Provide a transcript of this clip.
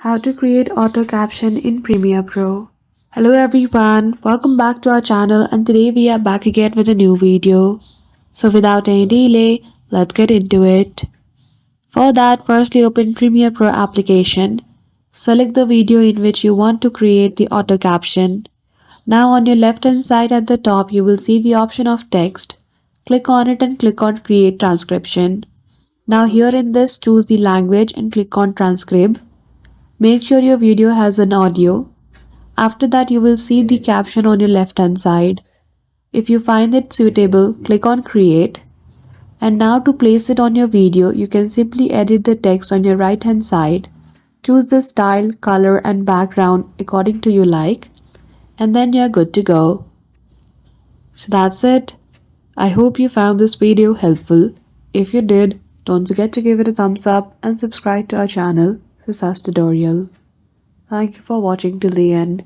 How to create auto caption in Premiere Pro. Hello everyone, welcome back to our channel, and today we are back again with a new video. So without any delay, let's get into it. For that, firstly open Premiere Pro application. Select the video in which you want to create the auto caption. Now on your left hand side at the top, you will see the option of text. Click on it and click on create transcription. Now here in this, choose the language and click on transcribe. Make sure your video has an audio. After that, you will see the caption on your left hand side. If you find it suitable, click on create. And now to place it on your video, you can simply edit the text on your right hand side. Choose the style, color and background according to you like. And then you're good to go. So that's it. I hope you found this video helpful. If you did, don't forget to give it a thumbs up and subscribe to our channel for such tutorial. Thank you for watching till the end.